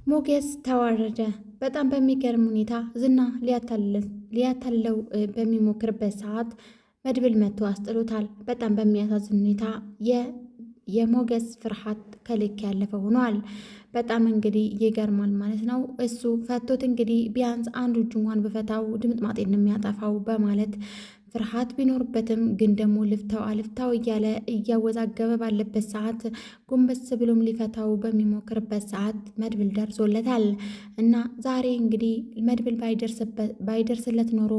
ሞገስ ተዋረደ። በጣም በሚገርም ሁኔታ ዝና ሊያታልለው በሚሞክርበት ሰዓት መድብል መጥቶ አስጥሎታል። በጣም በሚያሳዝን ሁኔታ የሞገስ ፍርሃት ከልክ ያለፈ ሆኗል። በጣም እንግዲህ ይገርማል ማለት ነው። እሱ ፈቶት እንግዲህ ቢያንስ አንዱ እጁ እንኳን በፈታው ድምጥማጤን የሚያጠፋው በማለት ፍርሃት ቢኖርበትም ግን ደግሞ ልፍታው እያለ እያወዛገበ ባለበት ሰዓት ጎንበስ ብሎም ሊፈታው በሚሞክርበት ሰዓት መድብል ደርሶለታል እና ዛሬ እንግዲህ መድብል ባይደርስለት ኖሮ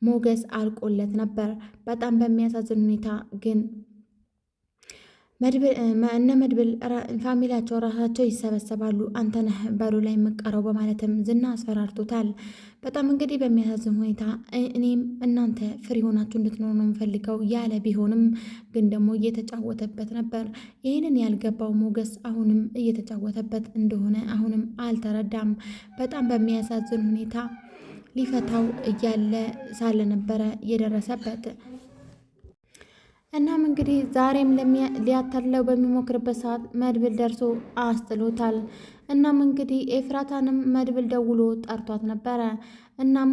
ሞገስ አልቆለት ነበር። በጣም በሚያሳዝን ሁኔታ ግን እነ መድብል ፋሚሊያቸው ራሳቸው ይሰበሰባሉ። አንተ ነህ በሩ ላይ የምቀረው በማለትም ዝና አስፈራርቶታል። በጣም እንግዲህ በሚያሳዝን ሁኔታ እኔም እናንተ ፍሪ ሆናችሁ እንድትኖሩ ነው የምፈልገው ያለ ቢሆንም ግን ደግሞ እየተጫወተበት ነበር። ይህንን ያልገባው ሞገስ አሁንም እየተጫወተበት እንደሆነ አሁንም አልተረዳም። በጣም በሚያሳዝን ሁኔታ ሊፈታው እያለ ሳለ ነበረ የደረሰበት። እናም እንግዲህ ዛሬም ሊያታልለው በሚሞክርበት ሰዓት መድብል ደርሶ አስጥሎታል። እናም እንግዲህ ኤፍራታንም መድብል ደውሎ ጠርቷት ነበረ። እናም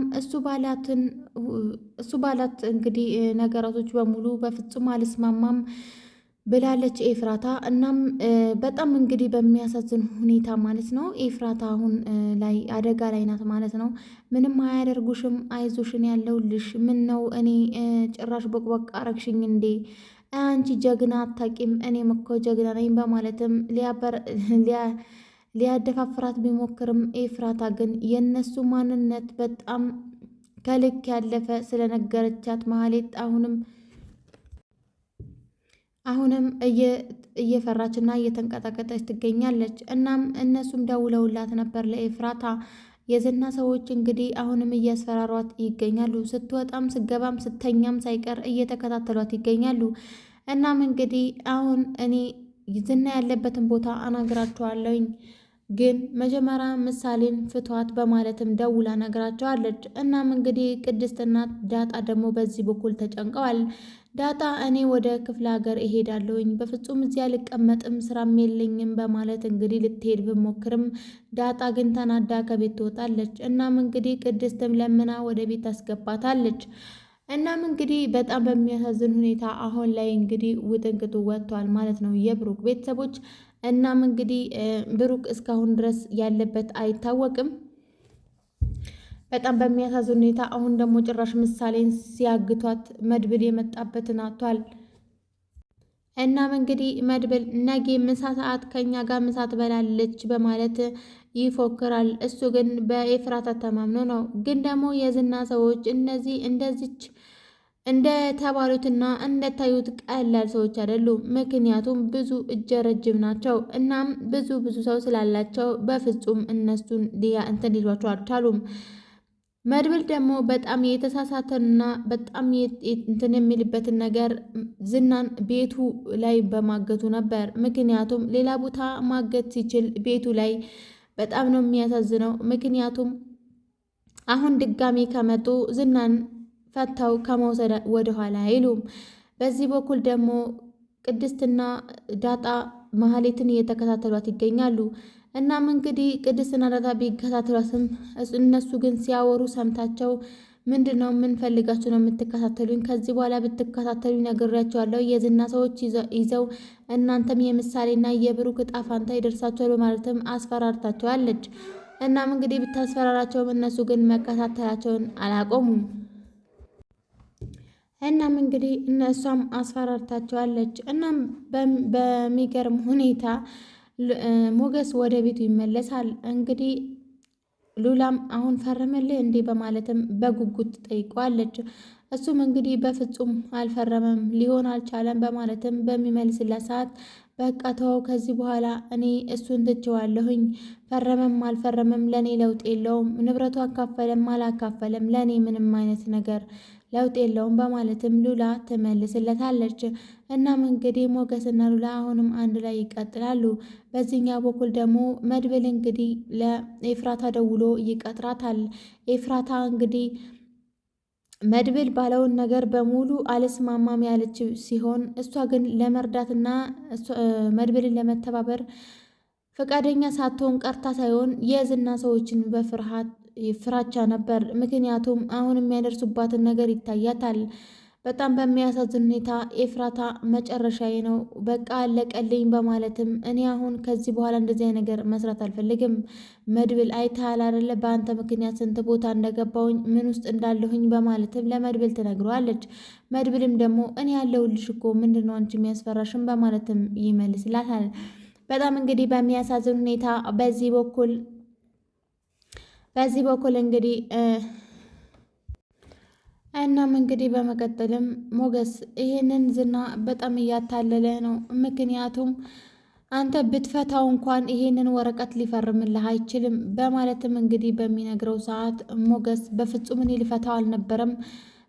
እሱ ባላት እንግዲህ ነገራቶች በሙሉ በፍጹም አልስማማም ብላለች ኤፍራታ። እናም በጣም እንግዲህ በሚያሳዝን ሁኔታ ማለት ነው ኤፍራታ አሁን ላይ አደጋ ላይ ናት ማለት ነው። ምንም አያደርጉሽም፣ አይዞሽን ያለውልሽ። ምን ነው እኔ ጭራሽ ቦቅቦቅ አረግሽኝ እንዴ? አንቺ ጀግና አታቂም፣ እኔም እኮ ጀግና ነኝ በማለትም ሊያደፋፍራት ቢሞክርም ኤፍራታ ግን የነሱ ማንነት በጣም ከልክ ያለፈ ስለነገረቻት ማህሌት አሁንም እየፈራችና እየተንቀጠቀጠች ትገኛለች። እናም እነሱም ደውለውላት ነበር ለኤፍራታ። የዝና ሰዎች እንግዲህ አሁንም እያስፈራሯት ይገኛሉ። ስትወጣም ስትገባም ስተኛም ሳይቀር እየተከታተሏት ይገኛሉ። እናም እንግዲህ አሁን እኔ ዝና ያለበትን ቦታ አናግራቸዋለሁኝ ግን መጀመሪያ ምሳሌን ፍቷት በማለትም ደውላ ነግራቸዋለች። እናም እንግዲህ ቅድስትና ዳጣ ደግሞ በዚህ በኩል ተጨንቀዋል። ዳጣ እኔ ወደ ክፍለ ሀገር እሄዳለሁኝ፣ በፍጹም እዚያ ልቀመጥም ስራም የለኝም በማለት እንግዲህ ልትሄድ ብሞክርም ዳጣ ግን ተናዳ ከቤት ትወጣለች። እናም እንግዲህ ቅድስትም ለምና ወደ ቤት አስገባታለች። እናም እንግዲህ በጣም በሚያሳዝን ሁኔታ አሁን ላይ እንግዲህ ውጥንቅጡ ወጥቷል ማለት ነው የብሩክ ቤተሰቦች። እናም እንግዲህ ብሩክ እስካሁን ድረስ ያለበት አይታወቅም። በጣም በሚያሳዝን ሁኔታ አሁን ደግሞ ጭራሽ ምሳሌን ሲያግቷት መድብል የመጣበትን አጥቷል። እናም እንግዲህ መድብል ነገ ምሳ ሰዓት ከኛ ጋር ምሳ ትበላለች በማለት ይፎክራል። እሱ ግን በኤፍራታ ተማምኖ ነው። ግን ደግሞ የዝና ሰዎች እንደዚች እንደተባሉትና እንደታዩት ቀላል ሰዎች አይደሉም። ምክንያቱም ብዙ እጀ ረጅም ናቸው። እናም ብዙ ሰው ስላላቸው በፍጹም እነሱን እንትን ሊሏቸው አልቻሉም። መድብል ደግሞ በጣም የተሳሳተና በጣም እንትን የሚልበትን ነገር ዝናን ቤቱ ላይ በማገቱ ነበር። ምክንያቱም ሌላ ቦታ ማገት ሲችል ቤቱ ላይ በጣም ነው የሚያሳዝነው። ምክንያቱም አሁን ድጋሚ ከመጡ ዝናን ፈታው ከመውሰድ ወደኋላ አይሉም። በዚህ በኩል ደግሞ ቅድስትና ዳጣ መሀሌትን እየተከታተሏት ይገኛሉ። እናም እንግዲህ ቅድስትና ዳጣ ቢከታተሏትም እነሱ ግን ሲያወሩ ሰምታቸው ምንድን ነው የምንፈልጋቸው ነው የምትከታተሉኝ? ከዚህ በኋላ ብትከታተሉኝ ነግሬያቸዋለሁ። የዝና ሰዎች ይዘው እናንተም የምሳሌና የብሩክ ዕጣ ፋንታ ይደርሳቸዋል በማለትም አስፈራርታቸዋለች። እናም እንግዲህ ብታስፈራራቸውም እነሱ ግን መከታተላቸውን አላቆሙም። እናም እንግዲህ እነሷም አስፈራርታቸዋለች። እናም በሚገርም ሁኔታ ሞገስ ወደ ቤቱ ይመለሳል። እንግዲህ ሉላም አሁን ፈረመልህ እንዴ በማለትም በጉጉት ጠይቀዋለች። እሱም እንግዲህ በፍጹም አልፈረመም፣ ሊሆን አልቻለም በማለትም በሚመልስላት ሰዓት በቃ ተወው፣ ከዚህ በኋላ እኔ እሱን ትቼዋለሁኝ፣ ፈረመም አልፈረመም ለእኔ ለውጥ የለውም፣ ንብረቱ አካፈለም አላካፈለም ለእኔ ምንም አይነት ነገር ለውጥ የለውም በማለትም ሉላ ትመልስለታለች። እናም እንግዲህ ሞገስና ሉላ አሁንም አንድ ላይ ይቀጥላሉ። በዚህኛው በኩል ደግሞ መድብል እንግዲህ ለኤፍራታ ደውሎ ይቀጥራታል። ኤፍራታ እንግዲህ መድብል ባለውን ነገር በሙሉ አልስማማም ያለች ሲሆን እሷ ግን ለመርዳትና መድብልን ለመተባበር ፈቃደኛ ሳትሆን ቀርታ ሳይሆን የዝና ሰዎችን ፍራቻ ነበር። ምክንያቱም አሁን የሚያደርሱባትን ነገር ይታያታል። በጣም በሚያሳዝን ሁኔታ ኤፍራታ መጨረሻዬ ነው በቃ አለቀልኝ በማለትም እኔ አሁን ከዚህ በኋላ እንደዚህ አይነት ነገር መስራት አልፈልግም። መድብል አይተሃል አይደለ? በአንተ ምክንያት ስንት ቦታ እንደገባሁኝ ምን ውስጥ እንዳለሁኝ በማለትም ለመድብል ትነግረዋለች። መድብልም ደግሞ እኔ ያለሁልሽ እኮ ምንድን ነው አንቺ የሚያስፈራሽም በማለትም ይመልስላታል። በጣም እንግዲህ በሚያሳዝን ሁኔታ በዚህ በኩል እንግዲህ እናም እንግዲህ በመቀጠልም ሞገስ ይህንን ዝና በጣም እያታለለ ነው። ምክንያቱም አንተ ብትፈታው እንኳን ይሄንን ወረቀት ሊፈርምልህ አይችልም በማለትም እንግዲህ በሚነግረው ሰዓት ሞገስ በፍጹም እኔ ልፈታው አልነበረም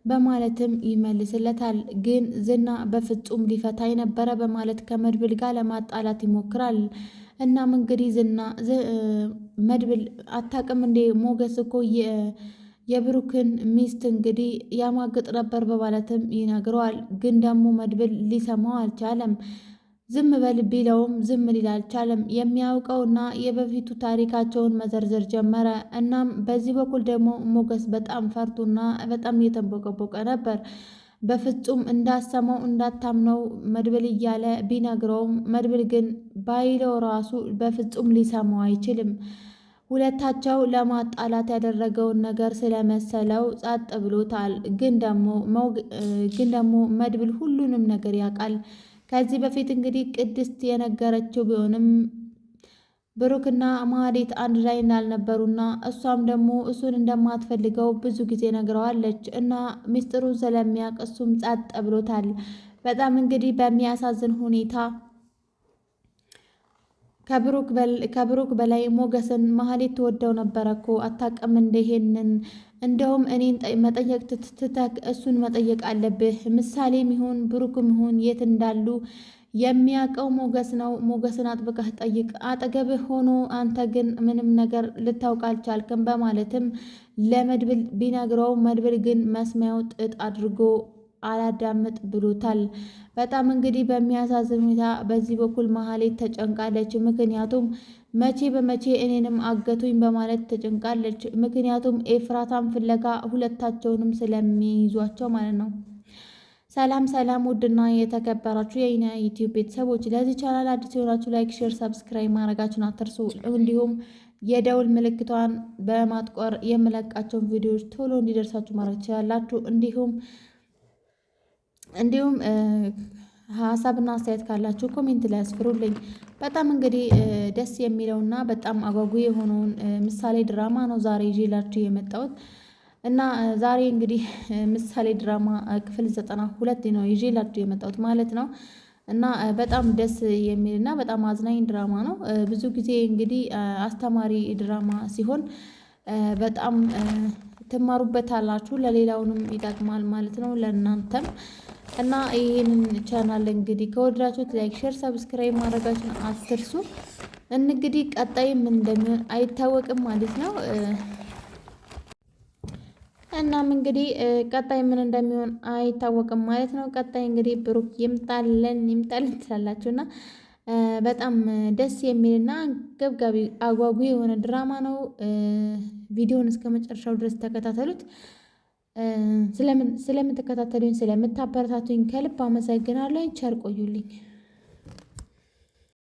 በማለትም ይመልስለታል። ግን ዝና በፍጹም ሊፈታ ነበረ በማለት ከመድብል ጋር ለማጣላት ይሞክራል። እናም እንግዲህ መድብል አታውቅም እንዴ ሞገስ እኮ የብሩክን ሚስት እንግዲህ ያማግጥ ነበር በማለትም ይነግረዋል። ግን ደግሞ መድብል ሊሰማው አልቻለም። ዝም በል ቢለውም ዝም ሊል አልቻለም። የሚያውቀውና የበፊቱ ታሪካቸውን መዘርዘር ጀመረ። እናም በዚህ በኩል ደግሞ ሞገስ በጣም ፈርቶና በጣም እየተንቦቀቦቀ ነበር። በፍጹም እንዳሰማው እንዳታምነው መድብል እያለ ቢነግረውም መድብል ግን ባይለው ራሱ በፍጹም ሊሰማው አይችልም። ሁለታቸው ለማጣላት ያደረገውን ነገር ስለመሰለው ጸጥ ብሎታል። ግን ደግሞ መድብል ሁሉንም ነገር ያውቃል። ከዚህ በፊት እንግዲህ ቅድስት የነገረችው ቢሆንም ብሩክና ማህሌት አንድ ላይ እንዳልነበሩና እሷም ደግሞ እሱን እንደማትፈልገው ብዙ ጊዜ ነግረዋለች እና ሚስጥሩን ስለሚያውቅ እሱም ጸጥ ብሎታል። በጣም እንግዲህ በሚያሳዝን ሁኔታ ከብሩክ በላይ ሞገስን ማህሌት ትወደው ነበረ እኮ አታውቅም እንደሄንን እንደውም እኔን መጠየቅ ትተክ እሱን መጠየቅ አለብህ። ምሳሌም ይሁን ብሩክም ይሁን የት እንዳሉ የሚያውቀው ሞገስ ነው። ሞገስን አጥብቀህ ጠይቅ፣ አጠገብህ ሆኖ አንተ ግን ምንም ነገር ልታውቅ አልቻልክም በማለትም ለመድብል ቢነግረው መድብል ግን መስሚያው ጥጥ አድርጎ አላዳምጥ ብሎታል። በጣም እንግዲህ በሚያሳዝን ሁኔታ በዚህ በኩል ማህሌት ተጨንቃለች። ምክንያቱም መቼ በመቼ እኔንም አገቱኝ በማለት ተጨንቃለች። ምክንያቱም ኤፍራታን ፍለጋ ሁለታቸውንም ስለሚይዟቸው ማለት ነው። ሰላም ሰላም! ውድና የተከበራችሁ የኢና ዩቲዩብ ቤተሰቦች ለዚህ ቻናል አዲስ የሆናችሁ ላይክ፣ ሼር፣ ሰብስክራይብ ማድረጋችሁን አትርሱ። እንዲሁም የደውል ምልክቷን በማጥቆር የምለቃቸውን ቪዲዮዎች ቶሎ እንዲደርሳችሁ ማድረግ ትችላላችሁ። እንዲሁም ሀሳብና አስተያየት ካላችሁ ኮሜንት ላይ አስፍሩልኝ። በጣም እንግዲህ ደስ የሚለውና በጣም አጓጊ የሆነውን ምሳሌ ድራማ ነው ዛሬ ይዤላችሁ የመጣሁት እና ዛሬ እንግዲህ ምሳሌ ድራማ ክፍል 92 ነው ይዤላችሁ የመጣሁት ማለት ነው። እና በጣም ደስ የሚልና በጣም አዝናኝ ድራማ ነው። ብዙ ጊዜ እንግዲህ አስተማሪ ድራማ ሲሆን በጣም ትማሩበታላችሁ፣ ለሌላውንም ይጠቅማል ማለት ነው ለእናንተም። እና ይህንን ቻናል እንግዲህ ከወደዳችሁት ላይክ፣ ሼር፣ ሰብስክራይብ ማድረጋችሁን አትርሱ። እንግዲህ ቀጣይ ምን እንደሚሆን አይታወቅም ማለት ነው። እናም እንግዲህ ቀጣይ ምን እንደሚሆን አይታወቅም ማለት ነው። ቀጣይ እንግዲህ ብሩክ ይምጣልን ትላላችሁ እና በጣም ደስ የሚልና ገብጋቢ አጓጊ የሆነ ድራማ ነው። ቪዲዮውን እስከ መጨረሻው ድረስ ተከታተሉት። ስለምትከታተሉኝ ስለምታበረታቱኝ ከልብ አመሰግናለሁ። ቸር ቆዩልኝ።